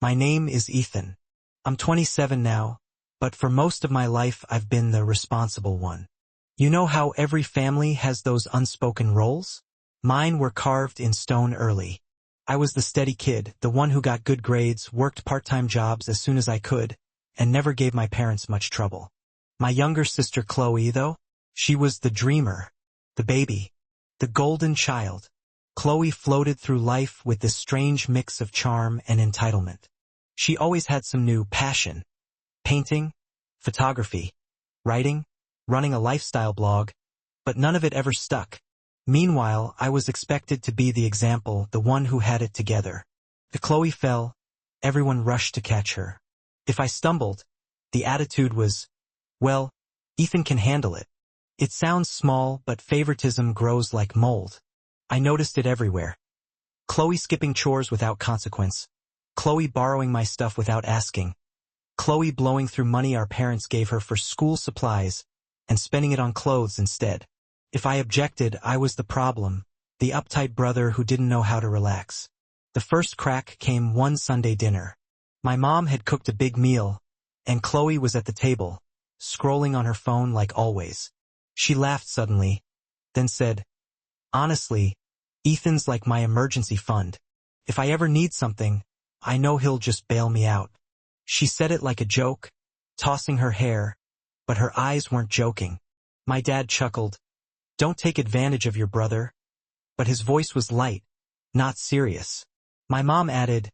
My name is Ethan. I'm 27 now, but for most of my life I've been the responsible one. You know how every family has those unspoken roles? Mine were carved in stone early. I was the steady kid, the one who got good grades, worked part-time jobs as soon as I could, and never gave my parents much trouble. My younger sister Chloe, though, she was the dreamer, the baby, the golden child. Chloe floated through life with this strange mix of charm and entitlement. She always had some new passion. Painting, photography, writing, running a lifestyle blog, but none of it ever stuck. Meanwhile, I was expected to be the example, the one who had it together. If Chloe fell, everyone rushed to catch her. If I stumbled, the attitude was, well, Ethan can handle it. It sounds small, but favoritism grows like mold. I noticed it everywhere. Chloe skipping chores without consequence. Chloe borrowing my stuff without asking. Chloe blowing through money our parents gave her for school supplies and spending it on clothes instead. If I objected, I was the problem, the uptight brother who didn't know how to relax. The first crack came one Sunday dinner. My mom had cooked a big meal, and Chloe was at the table, scrolling on her phone like always. She laughed suddenly, then said, "Honestly, Ethan's like my emergency fund. If I ever need something, I know he'll just bail me out." She said it like a joke, tossing her hair, but her eyes weren't joking. My dad chuckled, "Don't take advantage of your brother," but his voice was light, not serious. My mom added,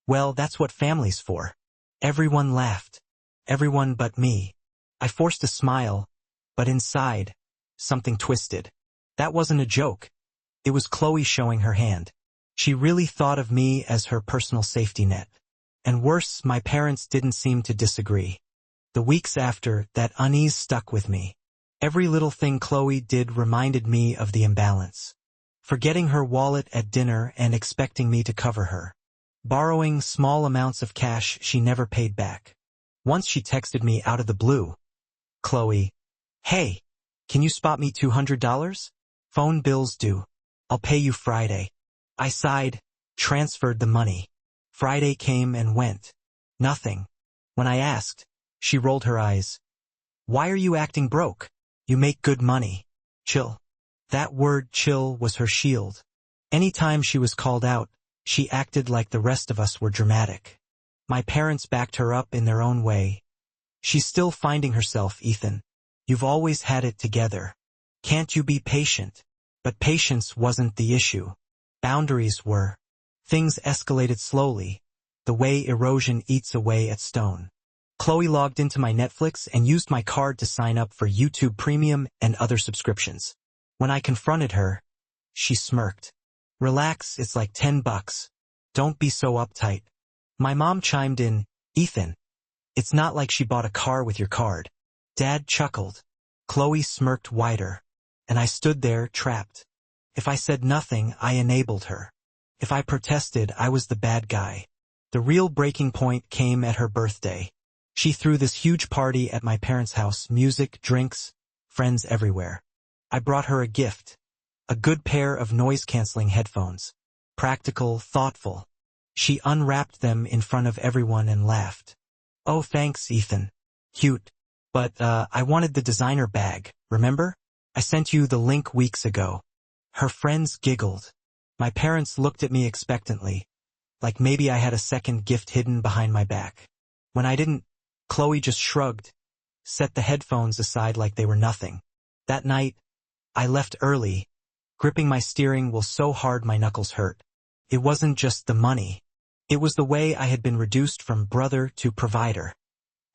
"Well, that's what family's for." Everyone laughed. Everyone but me. I forced a smile, but inside, something twisted. That wasn't a joke. It was Chloe showing her hand. She really thought of me as her personal safety net. And worse, my parents didn't seem to disagree. The weeks after, that unease stuck with me. Every little thing Chloe did reminded me of the imbalance. Forgetting her wallet at dinner and expecting me to cover her. Borrowing small amounts of cash she never paid back. Once she texted me out of the blue. "Chloe, hey, can you spot me $200? Phone bill's due. I'll pay you Friday." I sighed, transferred the money. Friday came and went. Nothing. When I asked, she rolled her eyes. "Why are you acting broke? You make good money. Chill." That word chill was her shield. Anytime she was called out, she acted like the rest of us were dramatic. My parents backed her up in their own way. "She's still finding herself, Ethan. You've always had it together. Can't you be patient?" But patience wasn't the issue. Boundaries were. Things escalated slowly, the way erosion eats away at stone. Chloe logged into my Netflix and used my card to sign up for YouTube Premium and other subscriptions. When I confronted her, she smirked. "Relax, it's like $10. Don't be so uptight." My mom chimed in, "Ethan, it's not like she bought a car with your card." Dad chuckled. Chloe smirked wider, and I stood there trapped. If I said nothing, I enabled her. If I protested, I was the bad guy. The real breaking point came at her birthday. She threw this huge party at my parents' house, music, drinks, friends everywhere. I brought her a gift. A good pair of noise-canceling headphones. Practical, thoughtful. She unwrapped them in front of everyone and laughed. "Oh, thanks, Ethan. Cute. But, I wanted the designer bag, remember? I sent you the link weeks ago." Her friends giggled. My parents looked at me expectantly, like maybe I had a second gift hidden behind my back. When I didn't, Chloe just shrugged, set the headphones aside like they were nothing. That night, I left early, gripping my steering wheel so hard my knuckles hurt. It wasn't just the money. It was the way I had been reduced from brother to provider.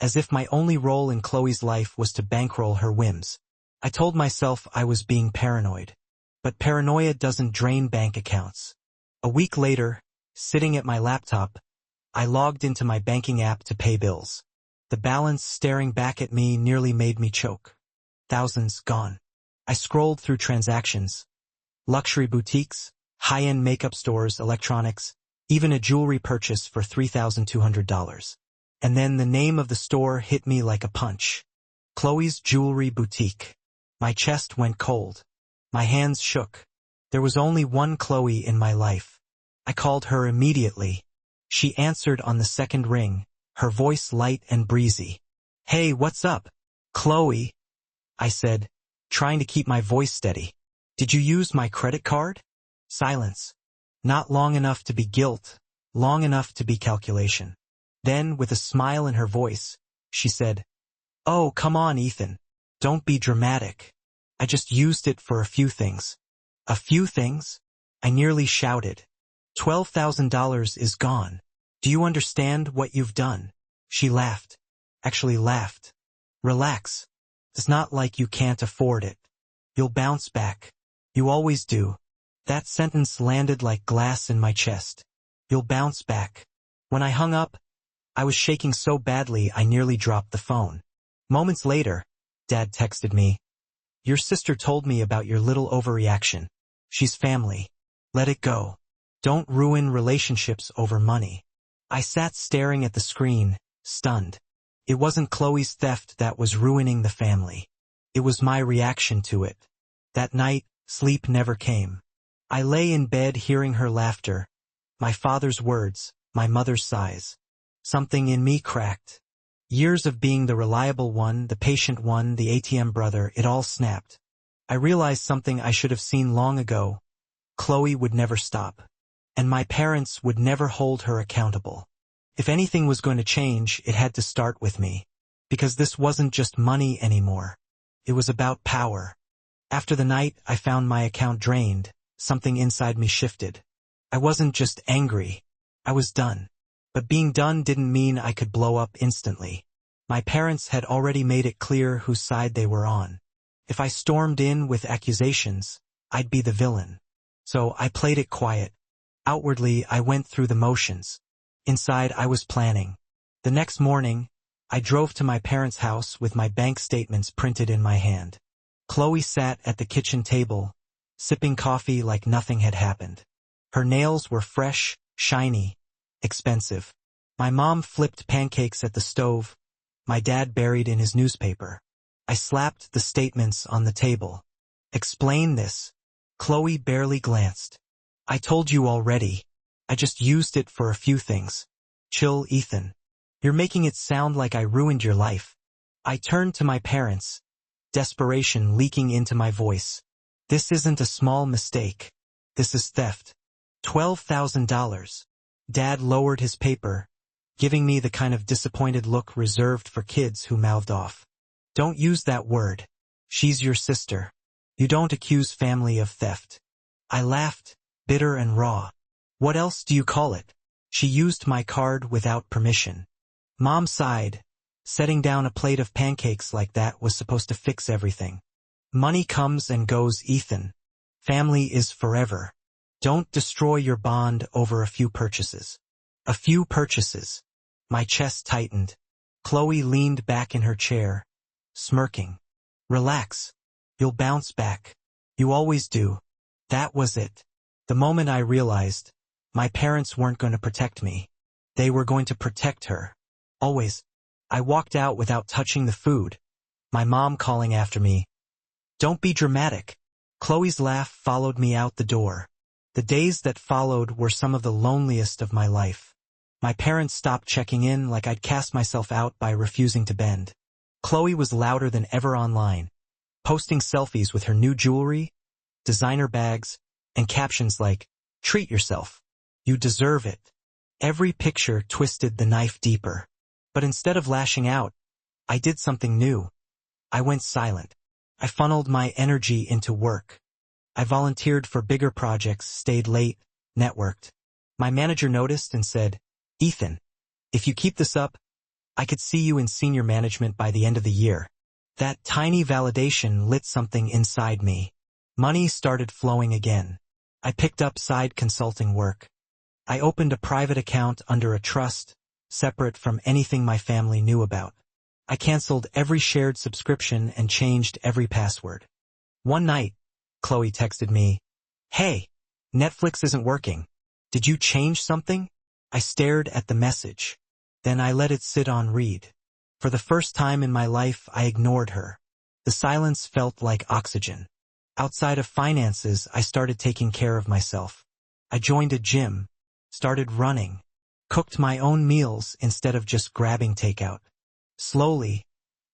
As if my only role in Chloe's life was to bankroll her whims. I told myself I was being paranoid. But paranoia doesn't drain bank accounts. A week later, sitting at my laptop, I logged into my banking app to pay bills. The balance staring back at me nearly made me choke. Thousands gone. I scrolled through transactions. Luxury boutiques, high-end makeup stores, electronics, even a jewelry purchase for $3,200. And then the name of the store hit me like a punch. Chloe's Jewelry Boutique. My chest went cold. My hands shook. There was only one Chloe in my life. I called her immediately. She answered on the second ring, her voice light and breezy. "Hey, what's up, Chloe?" I said, trying to keep my voice steady. "Did you use my credit card?" Silence. Not long enough to be guilt, long enough to be calculation. Then, with a smile in her voice, she said, "Oh, come on, Ethan. Don't be dramatic. I just used it for a few things." "A few things?" I nearly shouted. $12,000 is gone. Do you understand what you've done?" She laughed. Actually laughed. "Relax. It's not like you can't afford it. You'll bounce back. You always do." That sentence landed like glass in my chest. You'll bounce back. When I hung up, I was shaking so badly I nearly dropped the phone. Moments later, Dad texted me, "Your sister told me about your little overreaction. She's family. Let it go. Don't ruin relationships over money." I sat staring at the screen, stunned. It wasn't Chloe's theft that was ruining the family. It was my reaction to it. That night, sleep never came. I lay in bed hearing her laughter, my father's words, my mother's sighs. Something in me cracked. Years of being the reliable one, the patient one, the ATM brother, it all snapped. I realized something I should have seen long ago. Chloe would never stop. And my parents would never hold her accountable. If anything was going to change, it had to start with me. Because this wasn't just money anymore. It was about power. After the night I found my account drained, something inside me shifted. I wasn't just angry. I was done. But being done didn't mean I could blow up instantly. My parents had already made it clear whose side they were on. If I stormed in with accusations, I'd be the villain. So I played it quiet. Outwardly, I went through the motions. Inside, I was planning. The next morning, I drove to my parents' house with my bank statements printed in my hand. Chloe sat at the kitchen table, sipping coffee like nothing had happened. Her nails were fresh, shiny, expensive. My mom flipped pancakes at the stove, my dad buried in his newspaper. I slapped the statements on the table. "Explain this." Chloe barely glanced. "I told you already. I just used it for a few things." "Chill, Ethan. You're making it sound like I ruined your life." I turned to my parents, desperation leaking into my voice. "This isn't a small mistake. This is theft. $12,000. Dad lowered his paper, giving me the kind of disappointed look reserved for kids who mouthed off. "Don't use that word. She's your sister. You don't accuse family of theft." I laughed, bitter and raw. "What else do you call it? She used my card without permission." Mom sighed. Setting down a plate of pancakes like that was supposed to fix everything. "Money comes and goes, Ethan. Family is forever. Don't destroy your bond over a few purchases." A few purchases. My chest tightened. Chloe leaned back in her chair, smirking. "Relax. You'll bounce back. You always do." That was it. The moment I realized, my parents weren't going to protect me. They were going to protect her. Always. I walked out without touching the food, my mom calling after me, "Don't be dramatic." Chloe's laugh followed me out the door. The days that followed were some of the loneliest of my life. My parents stopped checking in like I'd cast myself out by refusing to bend. Chloe was louder than ever online, posting selfies with her new jewelry, designer bags, and captions like, "Treat yourself. You deserve it." Every picture twisted the knife deeper. But instead of lashing out, I did something new. I went silent. I funneled my energy into work. I volunteered for bigger projects, stayed late, networked. My manager noticed and said, "Ethan, if you keep this up, I could see you in senior management by the end of the year." That tiny validation lit something inside me. Money started flowing again. I picked up side consulting work. I opened a private account under a trust, separate from anything my family knew about. I canceled every shared subscription and changed every password. One night, Chloe texted me, "Hey, Netflix isn't working. Did you change something?" I stared at the message. Then I let it sit on read. For the first time in my life, I ignored her. The silence felt like oxygen. Outside of finances, I started taking care of myself. I joined a gym, started running, cooked my own meals instead of just grabbing takeout. Slowly,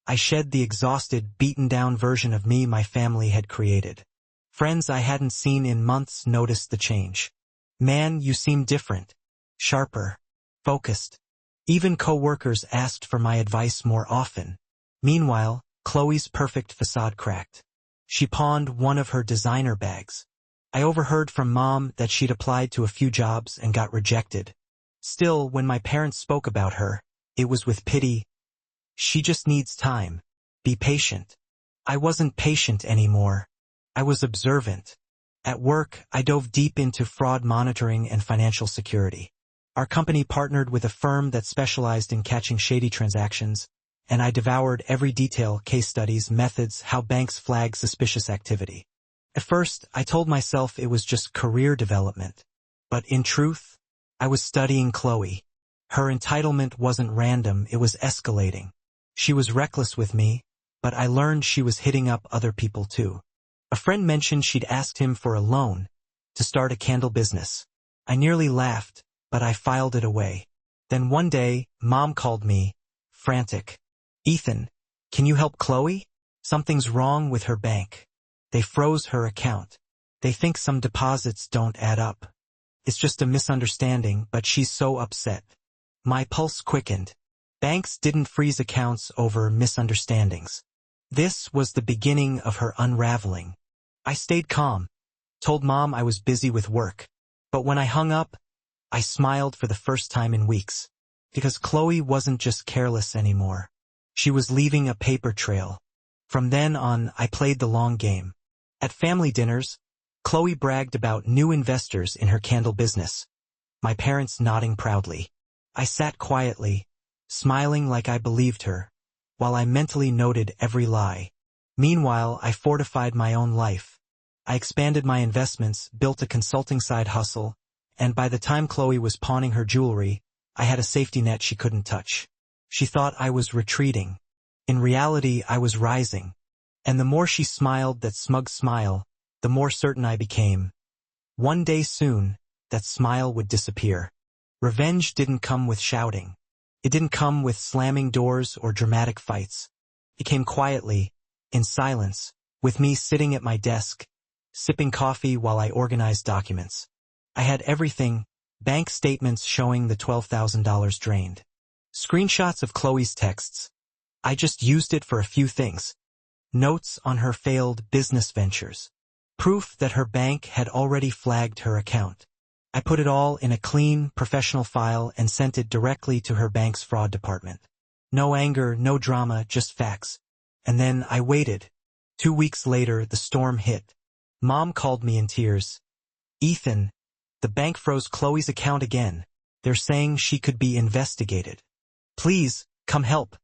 I shed the exhausted, beaten-down version of me my family had created. Friends I hadn't seen in months noticed the change. "Man, you seem different. Sharper. Focused." Even co-workers asked for my advice more often. Meanwhile, Chloe's perfect facade cracked. She pawned one of her designer bags. I overheard from Mom that she'd applied to a few jobs and got rejected. Still, when my parents spoke about her, it was with pity. "She just needs time. Be patient." I wasn't patient anymore. I was observant. At work, I dove deep into fraud monitoring and financial security. Our company partnered with a firm that specialized in catching shady transactions, and I devoured every detail: case studies, methods, how banks flag suspicious activity. At first, I told myself it was just career development. But in truth, I was studying Chloe. Her entitlement wasn't random, it was escalating. She was reckless with me, but I learned she was hitting up other people too. A friend mentioned she'd asked him for a loan to start a candle business. I nearly laughed, but I filed it away. Then one day, Mom called me, frantic. "Ethan, can you help Chloe? Something's wrong with her bank. They froze her account. They think some deposits don't add up. It's just a misunderstanding, but she's so upset." My pulse quickened. Banks didn't freeze accounts over misunderstandings. This was the beginning of her unraveling. I stayed calm, told Mom I was busy with work. But when I hung up, I smiled for the first time in weeks. Because Chloe wasn't just careless anymore. She was leaving a paper trail. From then on, I played the long game. At family dinners, Chloe bragged about new investors in her candle business. My parents nodding proudly. I sat quietly, smiling like I believed her, while I mentally noted every lie. Meanwhile, I fortified my own life. I expanded my investments, built a consulting side hustle, and by the time Chloe was pawning her jewelry, I had a safety net she couldn't touch. She thought I was retreating. In reality, I was rising. And the more she smiled that smug smile, the more certain I became. One day soon, that smile would disappear. Revenge didn't come with shouting. It didn't come with slamming doors or dramatic fights. It came quietly, in silence, with me sitting at my desk, sipping coffee while I organized documents. I had everything: bank statements showing the $12,000 drained, screenshots of Chloe's texts. I just used it for a few things. Notes on her failed business ventures. Proof that her bank had already flagged her account. I put it all in a clean, professional file and sent it directly to her bank's fraud department. No anger, no drama, just facts. And then I waited. 2 weeks later, the storm hit. Mom called me in tears. "Ethan, the bank froze Chloe's account again. They're saying she could be investigated. Please, come help."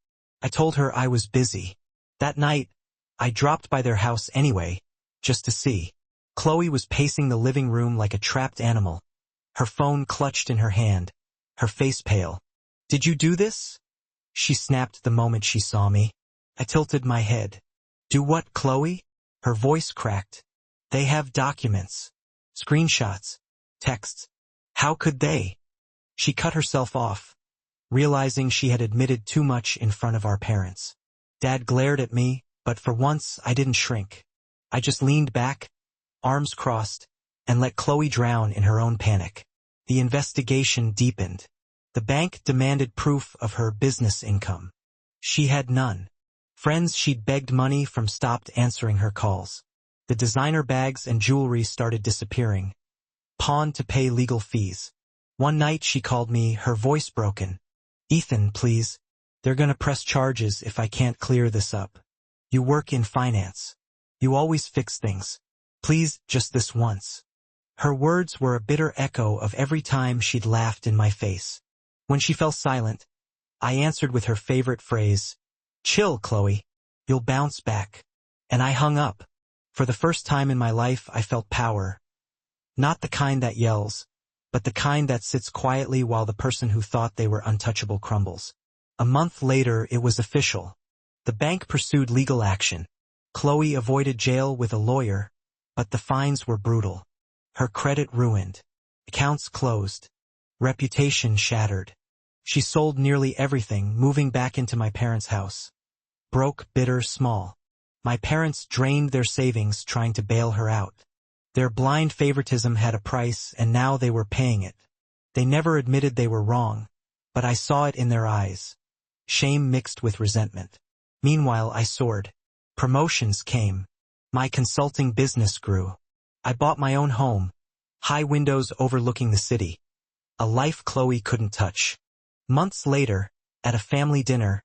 I told her I was busy. That night, I dropped by their house anyway, just to see. Chloe was pacing the living room like a trapped animal. Her phone clutched in her hand, her face pale. "Did you do this?" she snapped the moment she saw me. I tilted my head. "Do what, Chloe?" Her voice cracked. "They have documents. Screenshots. Texts. How could they?" She cut herself off, realizing she had admitted too much in front of our parents. Dad glared at me, but for once I didn't shrink. I just leaned back, arms crossed, and let Chloe drown in her own panic. The investigation deepened. The bank demanded proof of her business income. She had none. Friends she'd begged money from stopped answering her calls. The designer bags and jewelry started disappearing, pawned to pay legal fees. One night she called me, her voice broken. "Ethan, please. They're gonna press charges if I can't clear this up. You work in finance. You always fix things. Please, just this once." Her words were a bitter echo of every time she'd laughed in my face. When she fell silent, I answered with her favorite phrase, "Chill, Chloe. You'll bounce back." And I hung up. For the first time in my life, I felt power. Not the kind that yells, but the kind that sits quietly while the person who thought they were untouchable crumbles. A month later, it was official. The bank pursued legal action. Chloe avoided jail with a lawyer, but the fines were brutal. Her credit ruined. Accounts closed. Reputation shattered. She sold nearly everything, moving back into my parents' house. Broke, bitter, small. My parents drained their savings trying to bail her out. Their blind favoritism had a price, and now they were paying it. They never admitted they were wrong, but I saw it in their eyes. Shame mixed with resentment. Meanwhile, I soared. Promotions came. My consulting business grew. I bought my own home. High windows overlooking the city. A life Chloe couldn't touch. Months later, at a family dinner,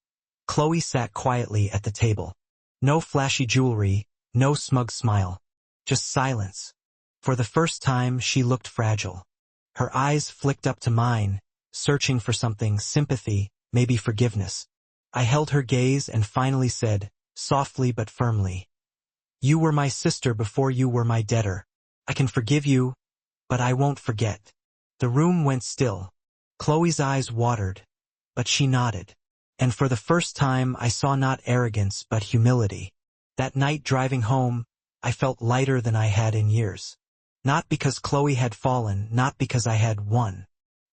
Chloe sat quietly at the table. No flashy jewelry, no smug smile. Just silence. For the first time, she looked fragile. Her eyes flicked up to mine, searching for something, sympathy, maybe forgiveness. I held her gaze and finally said, softly but firmly, "You were my sister before you were my debtor. I can forgive you, but I won't forget." The room went still. Chloe's eyes watered, but she nodded. And for the first time I saw not arrogance but humility. That night driving home, I felt lighter than I had in years. Not because Chloe had fallen, not because I had won,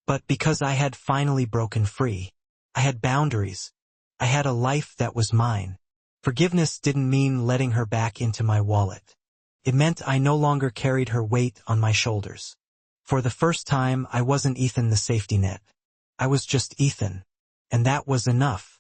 but because I had finally broken free. I had boundaries. I had a life that was mine. Forgiveness didn't mean letting her back into my wallet. It meant I no longer carried her weight on my shoulders. For the first time, I wasn't Ethan the safety net. I was just Ethan. And that was enough.